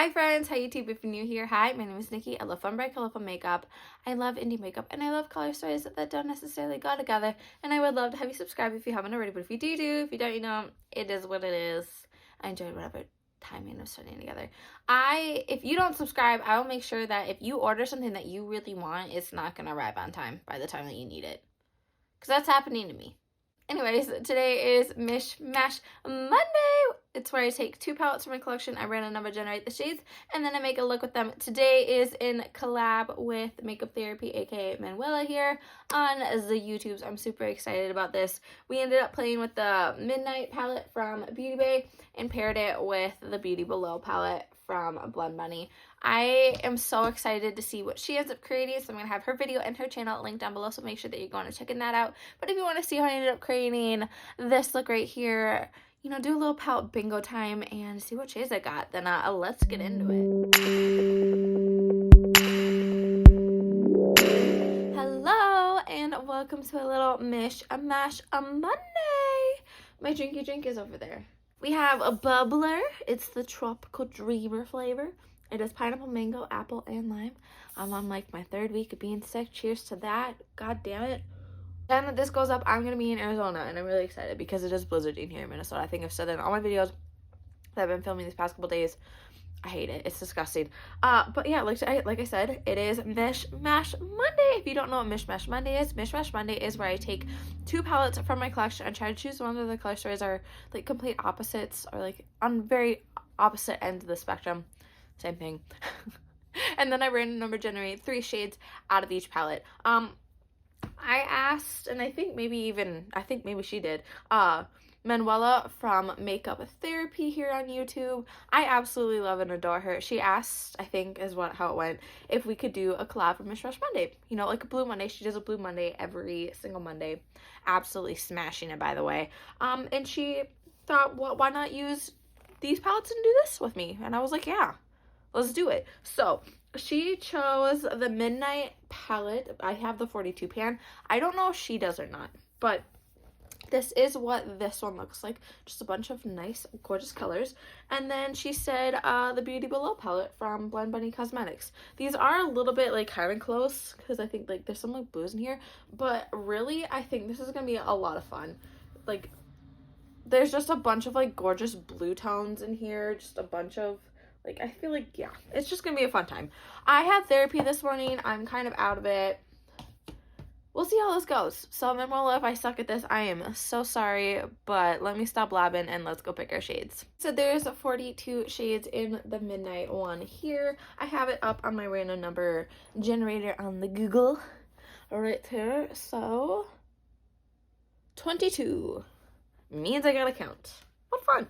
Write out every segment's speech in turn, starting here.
Hi friends, hi YouTube if you're new here. Hi, my name is Nikki. I love fun, bright, colorful makeup. I love indie makeup and I love color stories that don't necessarily go together. And I would love to have you subscribe if you haven't already, but if you do, if you don't, it is what it is. I enjoyed whatever timing of starting together. If you don't subscribe, I will make sure that if you order something that you really want, it's not going to arrive on time by the time that you need it. Because that's happening to me. Anyways, today is Mish Monday. It's where I take 2 palettes from my collection, I random number generate the shades, and then I make a look with them. Today is in collab with Makeup Therapy, aka Manuela here on the YouTubes. I'm super excited about this. We ended up playing with the Midnight palette from Beauty Bay and paired it with the Beauty Below palette from Blend Bunny. I am so excited to see what she ends up creating, so I'm going to have her video and her channel linked down below, so make sure that you're going and checking that out. But if you want to see how I ended up creating this look right here, do a little palette bingo time and see what shades I got, then let's get into it. Hello, and welcome to a little Mish Mash Monday. My drinky drink is over there. We have a bubbler. It's the Tropical Dreamer flavor. It is pineapple, mango, apple, and lime. I'm on like my 3rd week of being sick. Cheers to that. God damn it. Time that this goes up, I'm going to be in Arizona, and I'm really excited because it is blizzarding here in Minnesota. I think I've said that in all my videos that I've been filming these past couple days. I hate it. It's disgusting. But yeah, like I said, it is Mish Mash Monday. If you don't know what Mish Mash Monday is, Mish Mash Monday is where I take 2 palettes from my collection and try to choose one of the color stories are like complete opposites or like on very opposite ends of the spectrum. Same thing. And then I random number generate 3 shades out of each palette. I asked, and I think maybe she did, Manuela from Makeup Therapy here on YouTube. I absolutely love and adore her. She asked, I think is how it went, if we could do a collab for Mish Mash Monday. Like a Blue Monday. She does a Blue Monday every single Monday. Absolutely smashing it, by the way. And she thought, well, why not use these palettes and do this with me? And I was like, yeah, let's do it. So she chose the Midnight palette. I have the 42 pan. I don't know if she does or not, but this is what this one looks like. Just a bunch of nice, gorgeous colors. And then she said the Beauty Below palette from Blend Bunny Cosmetics. These are a little bit like kind of close because I think like there's some like blues in here, but really I think this is gonna be a lot of fun. Like there's just a bunch of like gorgeous blue tones in here, just a bunch of like, I feel like, yeah, it's just gonna be a fun time. I had therapy this morning. I'm kind of out of it. We'll see how this goes. So, Manuela, if I suck at this, I am so sorry, but let me stop blabbing and let's go pick our shades. So, there's 42 shades in the Midnight one here. I have it up on my random number generator on the Google right here. So, 22 means I gotta count. What fun.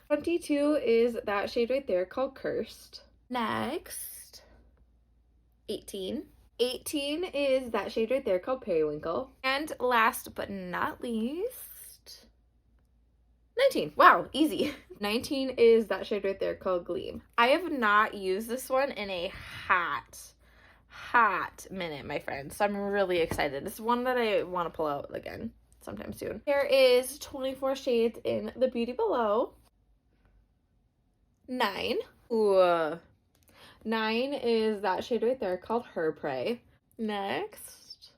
22 is that shade right there called Cursed. Next, 18. 18 is that shade right there called Periwinkle. And last but not least, 19. Wow, easy. 19 is that shade right there called Gleam. I have not used this one in a hot minute, my friends. So I'm really excited. It's one that I want to pull out again sometime soon. There is 24 shades in the Beauty Below. 9. Ooh. 9 is that shade right there called Her Prey. Next,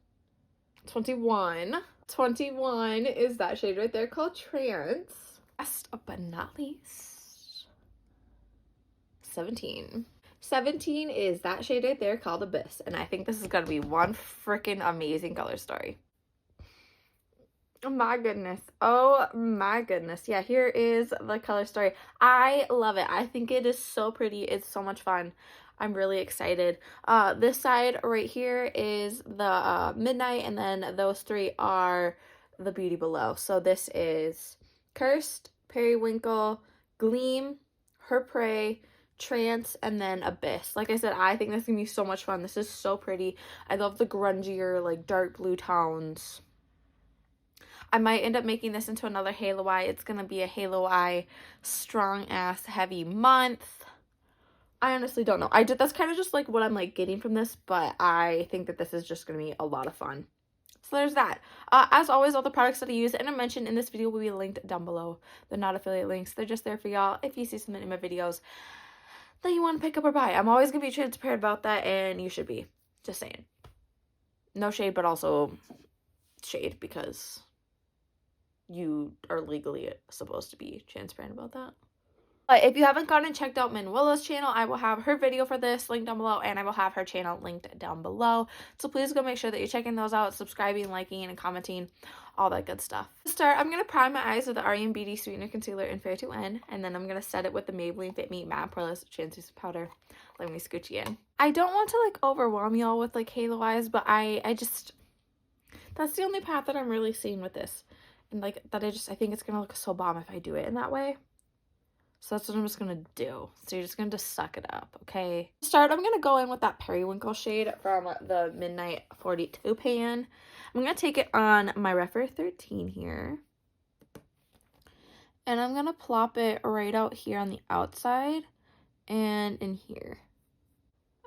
21. 21 is that shade right there called Trance. Last but not least, 17. 17 is that shade right there called Abyss. And I think this is going to be one freaking amazing color story. Oh my goodness. Oh my goodness. Yeah, here is the color story. I love it. I think it is so pretty. It's so much fun. I'm really excited. This side right here is the Midnight, and then those 3 are the Beauty Below. So this is Cursed, Periwinkle, Gleam, Her Prey, Trance, and then Abyss. Like I said, I think this is gonna be so much fun. This is so pretty. I love the grungier, like dark blue tones. I might end up making this into another Halo Eye. It's going to be a Halo Eye strong ass heavy month. I honestly don't know. That's kind of just like what I'm like getting from this, but I think that this is just going to be a lot of fun. So there's that. As always, all the products that I use and I mentioned in this video will be linked down below. They're not affiliate links. They're just there for y'all if you see something in my videos that you want to pick up or buy. I'm always going to be transparent about that, and you should be. Just saying. No shade, but also shade, because you are legally supposed to be transparent about that. But if you haven't gone and checked out Manuela's channel, I will have her video for this linked down below, and I will have her channel linked down below. So please go make sure that you're checking those out, subscribing, liking, and commenting, all that good stuff. To start, I'm going to prime my eyes with the REM Beauty Sweetener Concealer in Fair to N, and then I'm going to set it with the Maybelline Fit Me Matte Poreless Translucent Powder. Let me scooch you in. I don't want to like overwhelm y'all with like halo eyes, but I just, that's the only path that I'm really seeing with this. And like that I think it's going to look so bomb if I do it in that way. So that's what I'm just going to do. So you're just going to suck it up, okay? To start, I'm going to go in with that Periwinkle shade from the Midnight 42 pan. I'm going to take it on my Rephr 13 here. And I'm going to plop it right out here on the outside and in here.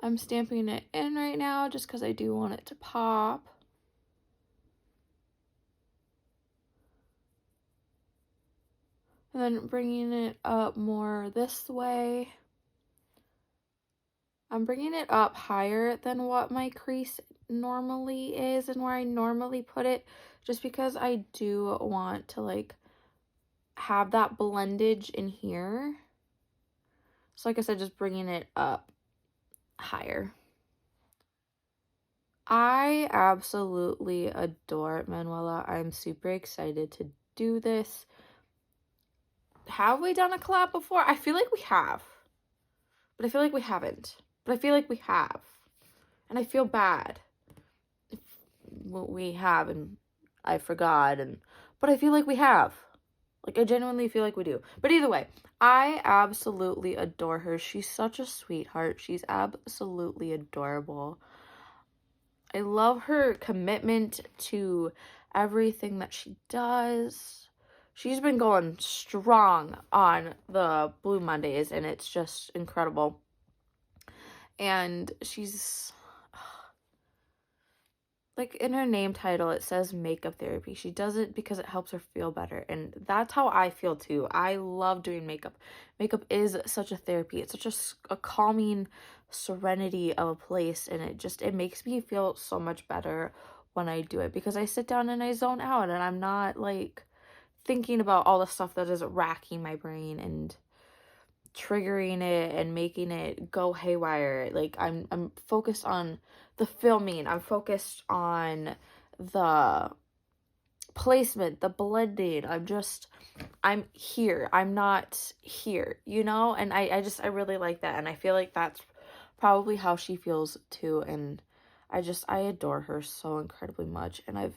I'm stamping it in right now just because I do want it to pop. And then bringing it up more this way. I'm bringing it up higher than what my crease normally is and where I normally put it, just because I do want to like have that blendage in here. So like I said, just bringing it up higher. I absolutely adore Manuela. I'm super excited to do this. Have we done a collab before? I feel like we have, but I feel like we haven't. But I feel like we have, and I feel bad if we have and I forgot, but I feel like we have. Like, I genuinely feel like we do. But either way, I absolutely adore her. She's such a sweetheart. She's absolutely adorable. I love her commitment to everything that she does. She's been going strong on the Blue Mondays, and it's just incredible. And she's, like, in her name title, it says makeup therapy. She does it because it helps her feel better. And that's how I feel, too. I love doing makeup. Makeup is such a therapy. It's such a calming serenity of a place. And it makes me feel so much better when I do it. Because I sit down and I zone out. And I'm not, like, thinking about all the stuff that is racking my brain and triggering it and making it go haywire. Like, I'm focused on the filming. I'm focused on the placement, the blending. I'm here. I'm not here, you know? And I really like that. And I feel like that's probably how she feels too. And I adore her so incredibly much. And I've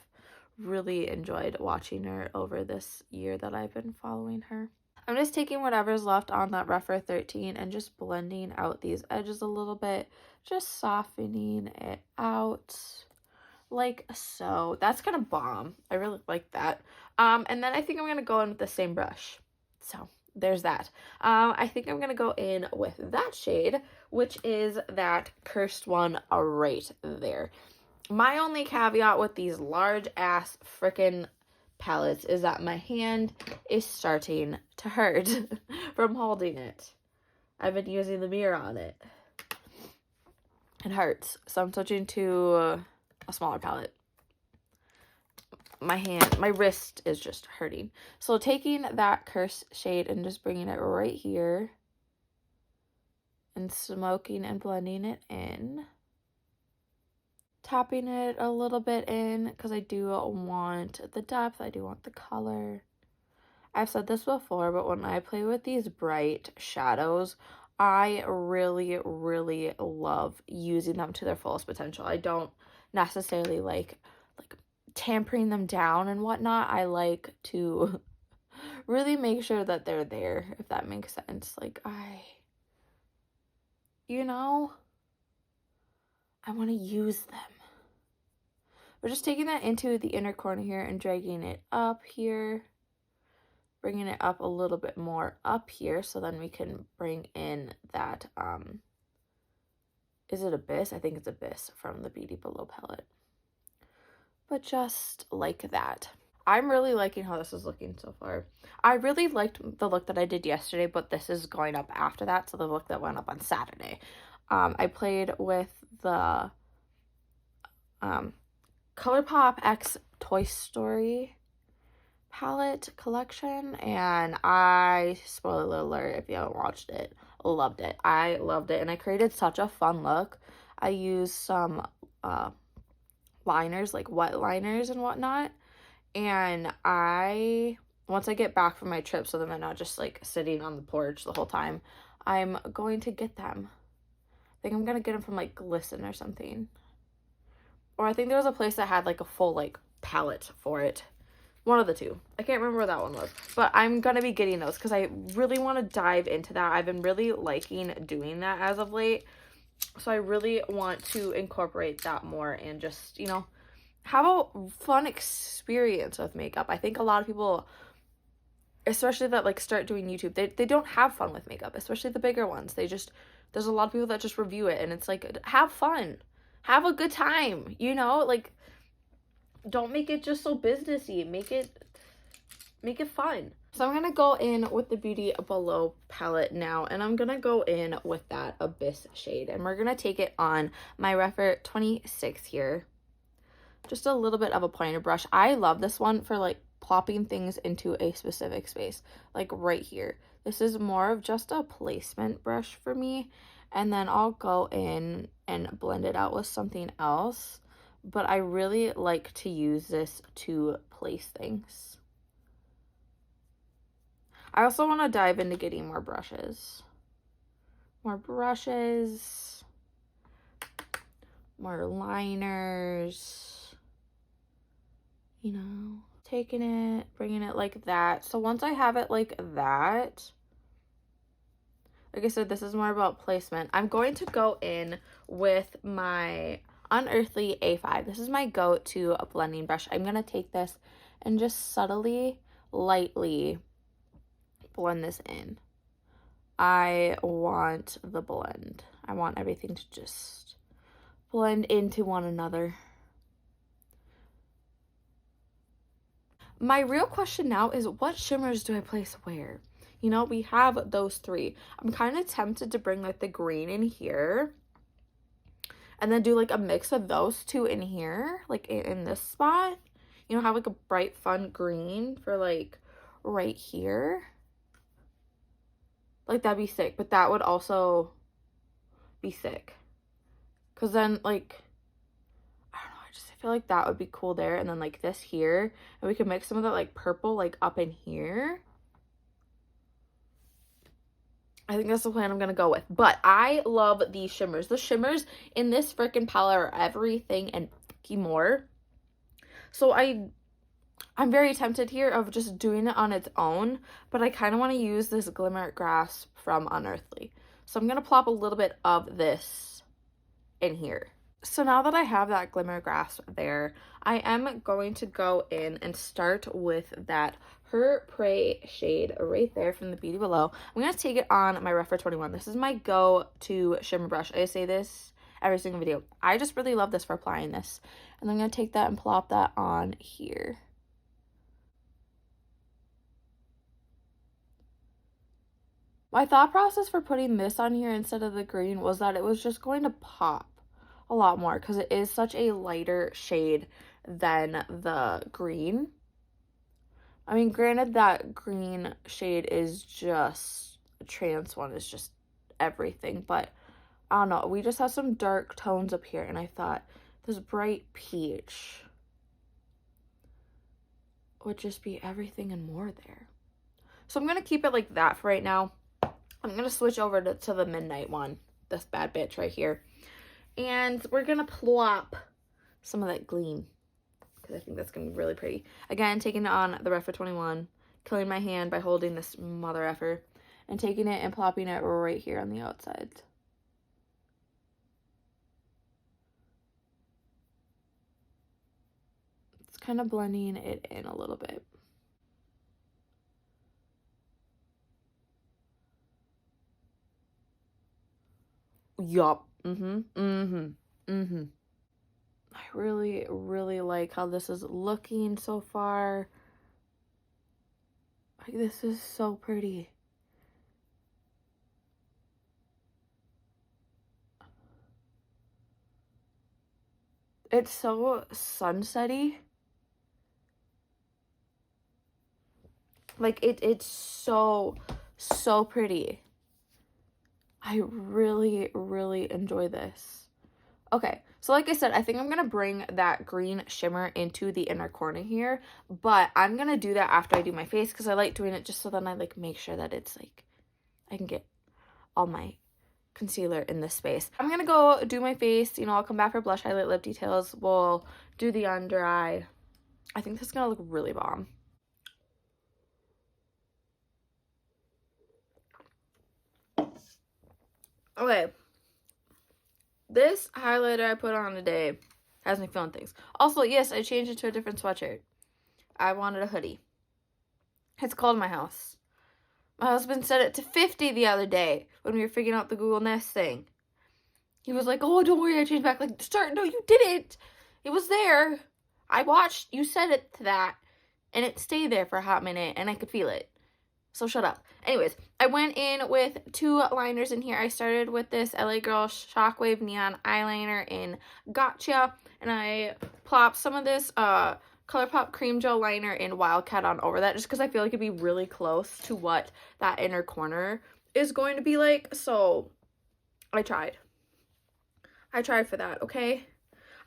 really enjoyed watching her over this year that I've been following her. I'm just taking whatever's left on that Rephr 13 and just blending out these edges a little bit, just softening it out like so. That's kind of bomb. I really like that. And then I think I'm going to go in with the same brush. So there's that. I think I'm going to go in with that shade, which is that cursed one right there. My only caveat with these large ass freaking palettes is that my hand is starting to hurt from holding it. I've been using the mirror on it. It hurts. So I'm switching to a smaller palette. My wrist is just hurting. So taking that cursed shade and just bringing it right here and smoking and blending it in. Tapping it a little bit in because I do want the depth. I do want the color. I've said this before, but when I play with these bright shadows, I really, really love using them to their fullest potential. I don't necessarily like tampering them down and whatnot. I like to really make sure that they're there, if that makes sense. Like, you know, I want to use them. We're just taking that into the inner corner here and dragging it up here. Bringing it up a little bit more up here so then we can bring in that, is it Abyss? I think it's Abyss from the Beauty Below palette. But just like that. I'm really liking how this is looking so far. I really liked the look that I did yesterday, but this is going up after that, so the look that went up on Saturday. I played with the ColourPop X Toy Story palette collection, and spoiler alert if you haven't watched it, loved it. I loved it, and I created such a fun look. I used some liners, like wet liners and whatnot, and once I get back from my trip, so then I'm not just like sitting on the porch the whole time, I'm going to get them. I think I'm gonna get them from like Glisten or something, or I think there was a place that had like a full like palette for it. One of the two. I can't remember where that one was. But I'm going to be getting those because I really want to dive into that. I've been really liking doing that as of late. So I really want to incorporate that more and just, you know, have a fun experience with makeup. I think a lot of people, especially that like start doing YouTube, they don't have fun with makeup, especially the bigger ones. There's a lot of people that just review it and it's like, have fun. Have a good time, you know? Like, don't make it just so businessy. Make it fun. So I'm gonna go in with the Beauty Below palette now, and I'm gonna go in with that Abyss shade, and we're gonna take it on my Refer 26 here. Just a little bit of a pointer brush. I love this one for like plopping things into a specific space, like right here. This is more of just a placement brush for me, and then I'll go in and blend it out with something else. But I really like to use this to place things. I also want to dive into getting more brushes. More brushes. More liners. You know, taking it, bringing it like that. So once I have it like that, like I said, this is more about placement. I'm going to go in with my Unearthly A5. This is my go-to blending brush. I'm going to take this and just subtly, lightly blend this in. I want the blend. I want everything to just blend into one another. My real question now is, what shimmers do I place where? You know, we have those three. I'm kind of tempted to bring like the green in here and then do like a mix of those two in here, like in this spot. You know, have like a bright, fun green for like right here. Like that'd be sick, but that would also be sick. Cause then like, I don't know, I feel like that would be cool there. And then like this here, and we could mix some of that like purple like up in here. I think that's the plan I'm gonna go with. But I love these shimmers. The shimmers in this freaking palette are everything and more. So I'm very tempted here of just doing it on its own, but I kind of want to use this Glimmer Grasp from Unearthly. So I'm going to plop a little bit of this in here. So now that I have that Glimmer Grasp there, I am going to go in and start with that Her Prey shade right there from the Beauty Below. I'm going to take it on my Refer 21. This is my go-to shimmer brush. I say this every single video. I just really love this for applying this. And I'm going to take that and plop that on here. My thought process for putting this on here instead of the green was that it was just going to pop a lot more because it is such a lighter shade than the green. I mean, granted, that green shade is just, the trans one is just everything, but I don't know. We just have some dark tones up here, and I thought this bright peach would just be everything and more there. So I'm going to keep it like that for right now. I'm going to switch over to the Midnight one, this bad bitch right here. And we're going to plop some of that gleam because I think that's going to be really pretty. Again, taking it on the Refer 21, killing my hand by holding this mother effer, and taking it and plopping it right here on the outside. It's kind of blending it in a little bit. Yup. I really, really like how this is looking so far. Like, this is so pretty. It's so sunsetty. Like, it's so, so pretty. I really, really enjoy this. Okay, so like I said, I think I'm going to bring that green shimmer into the inner corner here, but I'm going to do that after I do my face because I like doing it just so then I like make sure that it's like, I can get all my concealer in this space. I'm going to go do my face, you know, I'll come back for blush, highlight, lip details. We'll do the under eye. I think this is going to look really bomb. Okay. This highlighter I put on today has me feeling things. Also, yes, I changed it to a different sweatshirt. I wanted a hoodie. It's cold in my house. My husband set it to 50 the other day when we were figuring out the Google Nest thing. He was like, oh, don't worry, I changed back. Like, start. No, you didn't. It was there. I watched. You set it to that. And it stayed there for a hot minute, and I could feel it. So shut up. Anyways, I went in with 2 liners in here. I started with this LA Girl Shockwave Neon Eyeliner in Gotcha. And I plopped some of this ColourPop Cream Gel Liner in Wildcat on over that. Just because I feel like it'd be really close to what that inner corner is going to be like. So I tried. I tried for that, okay?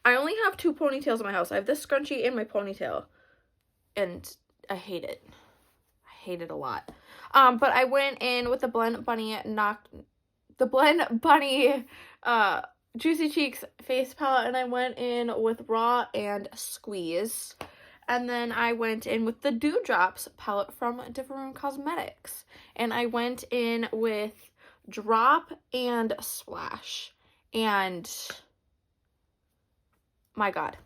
I only have 2 ponytails in my house. I have this scrunchie and my ponytail. And I hate it. Hate it a lot. But I went in with the Blend Bunny Juicy Cheeks face palette, and I went in with Raw and Squeeze. And then I went in with the Dewdrops palette from Different Room Cosmetics. And I went in with Drop and Splash. And my God,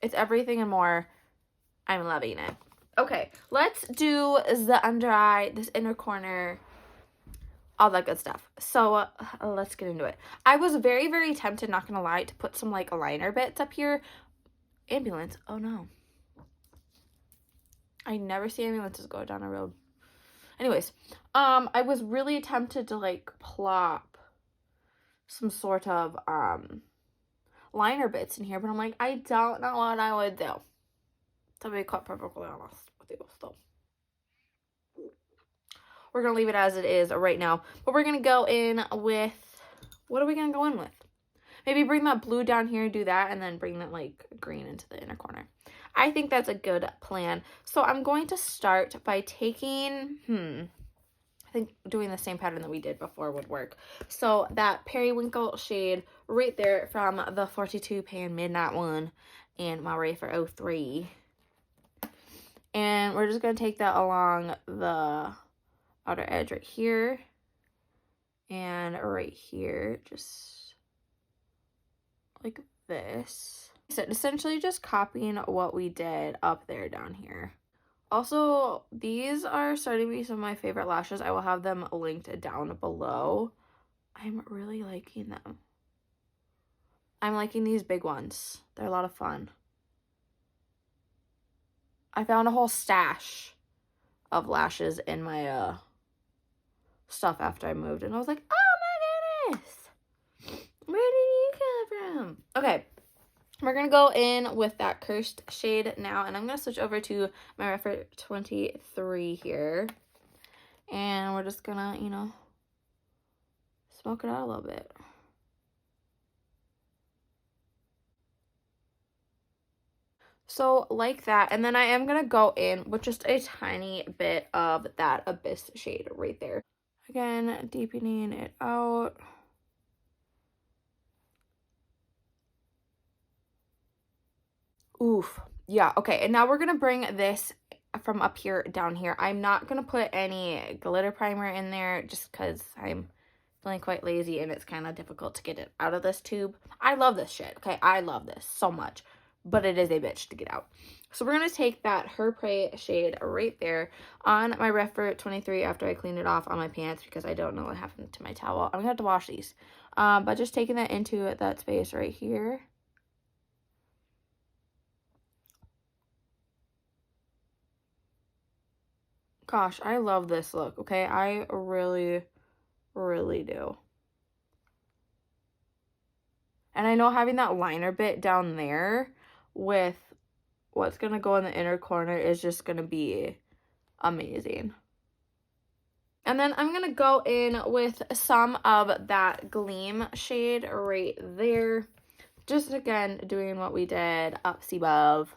it's everything and more. I'm loving it. Okay, let's do the under eye, this inner corner, all that good stuff. So let's get into it. I was very, very tempted, not gonna lie, to put some like liner bits up here. Ambulance, oh no. I never see ambulances go down a road. Anyways, I was really tempted to like plop some sort of liner bits in here, but I'm like, I don't know what I would do. To be quite perfectly honest with you, so we're gonna leave it as it is right now. But we're gonna go in with, what are we gonna go in with? Maybe bring that blue down here, do that, and then bring that like green into the inner corner. I think that's a good plan. So I'm going to start by taking, I think doing the same pattern that we did before would work. So that Periwinkle shade right there from the 42 Pan Midnight one and my Ray for 03. And we're just going to take that along the outer edge right here and right here, just like this. So essentially just copying what we did up there down here. Also, these are starting to be some of my favorite lashes. I will have them linked down below. I'm really liking them. I'm liking these big ones. They're a lot of fun. I found a whole stash of lashes in my stuff after I moved, and I was like, oh my goodness, where did you come from? Okay, we're gonna go in with that Cursed shade now, and I'm gonna switch over to my Refer 23 here, and we're just gonna, you know, smoke it out a little bit. So like that, and then I am going to go in with just a tiny bit of that Abyss shade right there. Again, deepening it out. Oof. Yeah, okay, and now we're going to bring this from up here down here. I'm not going to put any glitter primer in there just because I'm feeling quite lazy and it's kind of difficult to get it out of this tube. I love this shit, okay? I love this so much. But it is a bitch to get out. So we're going to take that Her Prey shade right there on my Refer 23 after I cleaned it off on my pants because I don't know what happened to my towel. I'm going to have to wash these. But just taking that into that space right here. Gosh, I love this look, okay? I really, really do. And I know having that liner bit down there with what's going to go in the inner corner is just going to be amazing. And then I'm going to go in with some of that Gleam shade right there. Just, again, doing what we did up above.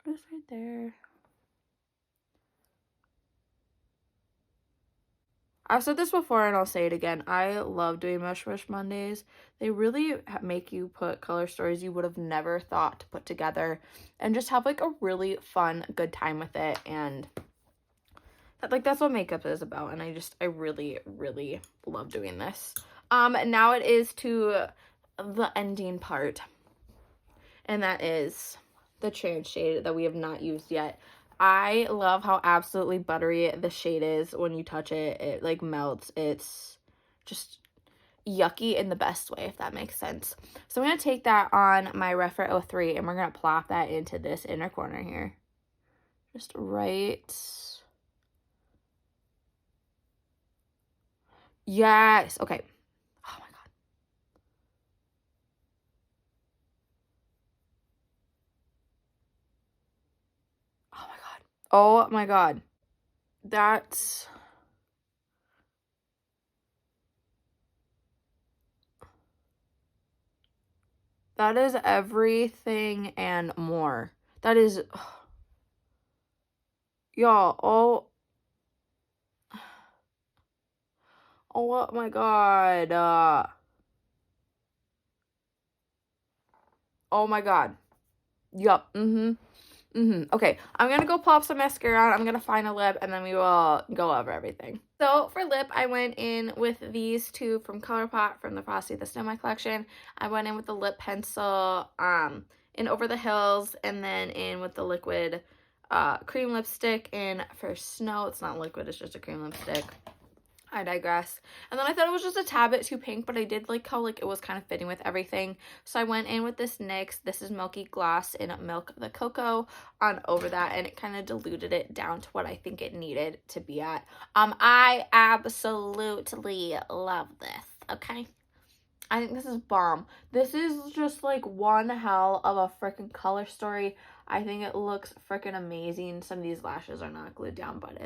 Just right there. I've said this before and I'll say it again. I love doing Mush Mush Mondays. They really make you put color stories you would have never thought to put together and just have like a really fun, good time with it. And that's what makeup is about. And I really, really love doing this. Now it is to the ending part. And that is the trans shade that we have not used yet. I love how absolutely buttery the shade is when you touch it. It like melts. It's just yucky in the best way, if that makes sense. So I'm going to take that on my Refer 03 and we're going to plop that into this inner corner here. Just right. Yes. Okay. Oh my God. Oh my God. Oh my God. That is everything and more. That is, y'all, oh my God. Oh my God. Yup. Okay, I'm gonna go pop some mascara on. I'm gonna find a lip and then we will go over everything. So for lip, I went in with these two from ColourPop from the Frosty the Snowman collection. I went in with the lip pencil in Over the Hills, and then in with the liquid cream lipstick in for Snow. It's not liquid, it's just a cream lipstick. I digress. And then I thought it was just a tad bit too pink, but I did like how like it was kind of fitting with everything. So I went in with this NYX. This is Milky Gloss in Milk the Cocoa on over that, and it kind of diluted it down to what I think it needed to be at. I absolutely love this, okay? I think this is bomb. This is just like one hell of a freaking color story. I think it looks freaking amazing. Some of these lashes are not glued down, but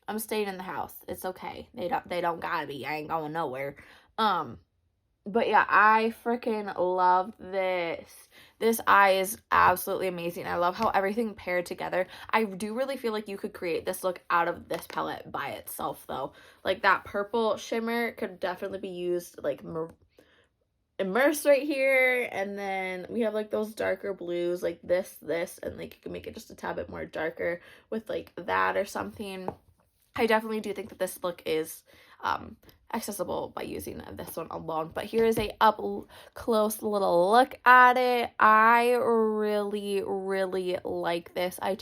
I'm staying in the house. It's okay. They don't gotta be. I ain't going nowhere. But yeah, I freaking love this. This eye is absolutely amazing. I love how everything paired together. I do really feel like you could create this look out of this palette by itself though. Like that purple shimmer could definitely be used like immersed right here, and then we have like those darker blues like this, and like you can make it just a tad bit more darker with like that or something. I definitely do think that this look is accessible by using this one alone. But here is a up close little look at it. I really, really like this. I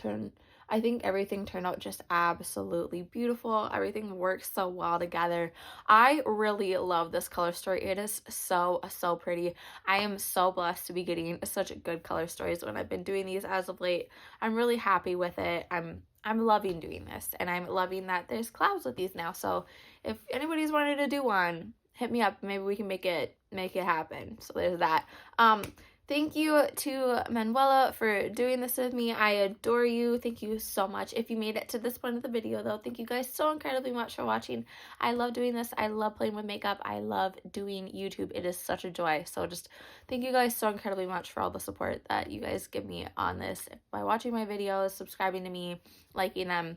think everything turned out just absolutely beautiful. Everything works so well together. I really love this color story. It is so, so pretty. I am so blessed to be getting such good color stories when I've been doing these as of late. I'm really happy with it. I'm loving doing this, and I'm loving that there's collabs with these now. So if anybody's wanted to do one, hit me up. Maybe we can make it happen. So there's that. Thank you to Manuela for doing this with me. I adore you. Thank you so much. If you made it to this point of the video, though, thank you guys so incredibly much for watching. I love doing this. I love playing with makeup. I love doing YouTube. It is such a joy. So just thank you guys so incredibly much for all the support that you guys give me on this by watching my videos, subscribing to me, liking them,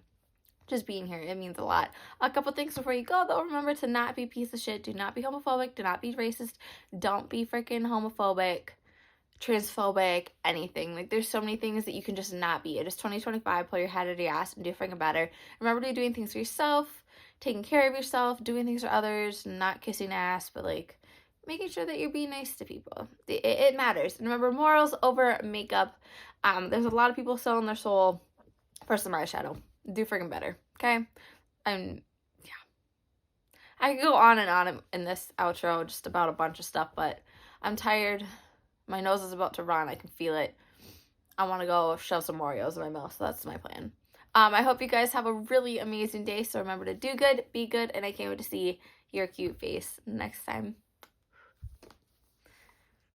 just being here. It means a lot. A couple things before you go, though. Remember to not be a piece of shit. Do not be homophobic. Do not be racist. Don't be freaking homophobic, transphobic, anything. Like, there's so many things that you can just not be. It is 2025. Pull your head out of your ass and do freaking better. Remember to be doing things for yourself, taking care of yourself, doing things for others, not kissing ass, but like making sure that you're being nice to people. It matters. And remember, morals over makeup. There's a lot of people selling their soul for some eyeshadow. Do freaking better, okay? Yeah. I could go on and on in this outro just about a bunch of stuff, but I'm tired. My nose is about to run. I can feel it. I want to go shove some Oreos in my mouth, so that's my plan. I hope you guys have a really amazing day, so remember to do good, be good, and I can't wait to see your cute face next time.